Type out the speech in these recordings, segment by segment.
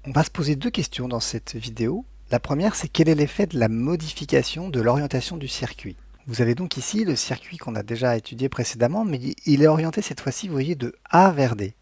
On va se poser deux questions dans cette vidéo. La première, c'est quel est l'effet de la modification de l'orientation du circuit? Vous avez donc ici le circuit qu'on a déjà étudié précédemment, mais il est orienté cette fois-ci, vous voyez, de A vers D.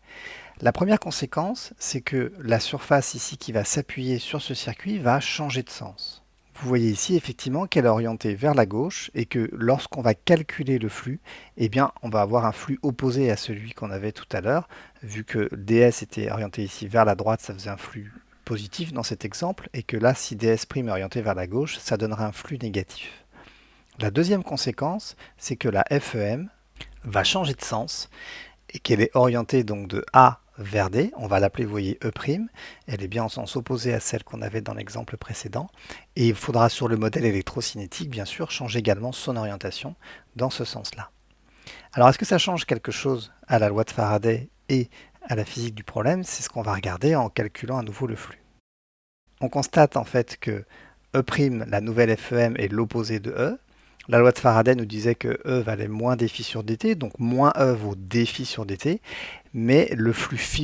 La première conséquence, c'est que la surface ici qui va s'appuyer sur ce circuit va changer de sens. Vous voyez ici effectivement qu'elle est orientée vers la gauche et que lorsqu'on va calculer le flux, eh bien, on va avoir un flux opposé à celui qu'on avait tout à l'heure. Vu que ds était orienté ici vers la droite, ça faisait un flux positif dans cet exemple, et que là, si ds' est orienté vers la gauche, ça donnera un flux négatif. La deuxième conséquence, c'est que la FEM va changer de sens et qu'elle est orientée donc de A vers D, on va l'appeler, vous voyez, E', elle est bien en sens opposé à celle qu'on avait dans l'exemple précédent, et il faudra sur le modèle électrocinétique, bien sûr, changer également son orientation dans ce sens-là. Alors, est-ce que ça change quelque chose à la loi de Faraday et à la physique du problème? C'est ce qu'on va regarder en calculant à nouveau le flux. On constate en fait que E', la nouvelle FEM, est l'opposé de E. La loi de Faraday nous disait que E valait moins dφ sur dt, donc moins E vaut dφ sur dt, mais le flux φ'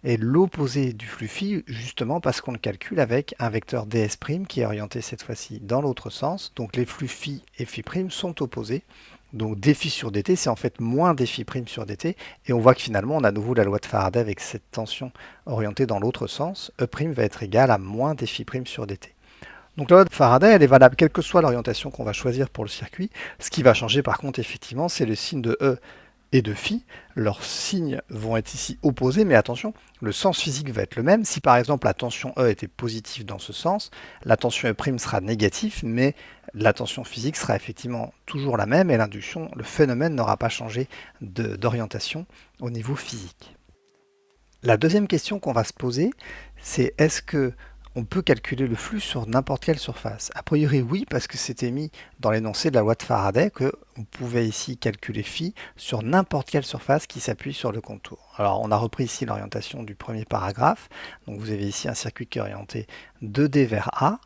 est l'opposé du flux φ, justement parce qu'on le calcule avec un vecteur ds' qui est orienté cette fois-ci dans l'autre sens, donc les flux φ et φ' sont opposés, donc dφ sur dt c'est en fait moins dφ' sur dt, et on voit que finalement on a à nouveau la loi de Faraday avec cette tension orientée dans l'autre sens, E' va être égal à moins dφ' sur dt. Donc la loi de Faraday, elle est valable quelle que soit l'orientation qu'on va choisir pour le circuit. Ce qui va changer par contre, effectivement, c'est le signe de E et de φ. Leurs signes vont être ici opposés, mais attention, le sens physique va être le même. Si par exemple la tension E était positive dans ce sens, la tension E' sera négative, mais la tension physique sera effectivement toujours la même et l'induction, le phénomène n'aura pas changé d'orientation au niveau physique. La deuxième question qu'on va se poser, c'est est-ce que on peut calculer le flux sur n'importe quelle surface? A priori oui, parce que c'était mis dans l'énoncé de la loi de Faraday qu'on pouvait ici calculer φ sur n'importe quelle surface qui s'appuie sur le contour. Alors on a repris ici l'orientation du premier paragraphe, donc vous avez ici un circuit qui est orienté de D vers A.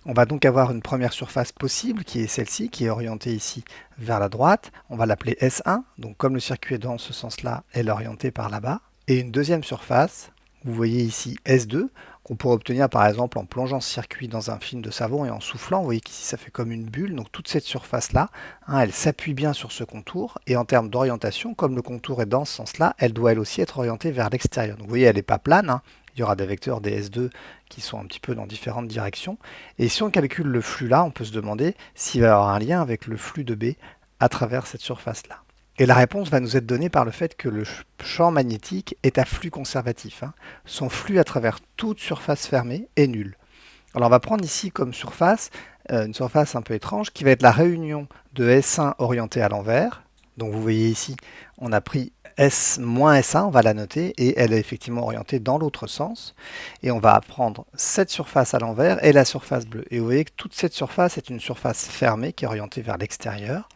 On va donc avoir une première surface possible qui est celle-ci, qui est orientée ici vers la droite. On va l'appeler S1, donc comme le circuit est dans ce sens-là, elle est orientée par là-bas. Et une deuxième surface, vous voyez ici S2, qu'on pourrait obtenir par exemple en plongeant ce circuit dans un film de savon et en soufflant. Vous voyez qu'ici ça fait comme une bulle, donc toute cette surface-là, elle s'appuie bien sur ce contour, et en termes d'orientation, comme le contour est dans ce sens-là, elle doit elle aussi être orientée vers l'extérieur. Donc vous voyez, elle n'est pas plane, il y aura des vecteurs des S2 qui sont un petit peu dans différentes directions. Et si on calcule le flux là, on peut se demander s'il va y avoir un lien avec le flux de B à travers cette surface-là. Et la réponse va nous être donnée par le fait que le champ magnétique est à flux conservatif. Son flux à travers toute surface fermée est nul. Alors on va prendre ici comme surface, une surface un peu étrange, qui va être la réunion de S1 orienté à l'envers. Donc vous voyez ici, on a pris S moins S1, on va la noter, et elle est effectivement orientée dans l'autre sens. Et on va prendre cette surface à l'envers et la surface bleue. Et vous voyez que toute cette surface est une surface fermée qui est orientée vers l'extérieur.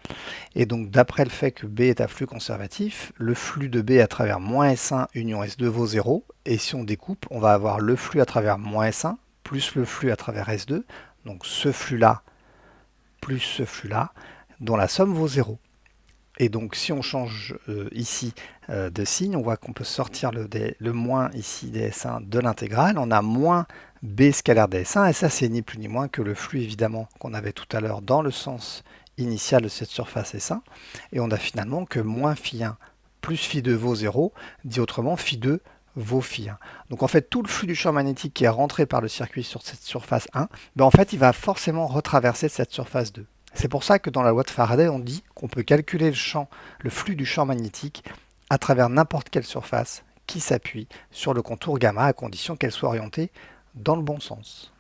Et donc d'après le fait que B est à flux conservatif, le flux de B à travers moins S1 union S2 vaut 0. Et si on découpe, on va avoir le flux à travers moins S1 plus le flux à travers S2. Donc ce flux-là plus ce flux-là, dont la somme vaut 0. Et donc si on change ici de signe, on voit qu'on peut sortir le moins ici ds1 de l'intégrale. On a moins b scalaire ds1, et ça c'est ni plus ni moins que le flux évidemment qu'on avait tout à l'heure dans le sens initial de cette surface S1. Et on a finalement que moins φ1 plus φ2 vaut 0, dit autrement φ2 vaut φ1. Donc en fait tout le flux du champ magnétique qui est rentré par le circuit sur cette surface 1, en fait il va forcément retraverser cette surface 2. C'est pour ça que dans la loi de Faraday, on dit qu'on peut calculer le flux du champ magnétique à travers n'importe quelle surface qui s'appuie sur le contour gamma à condition qu'elle soit orientée dans le bon sens.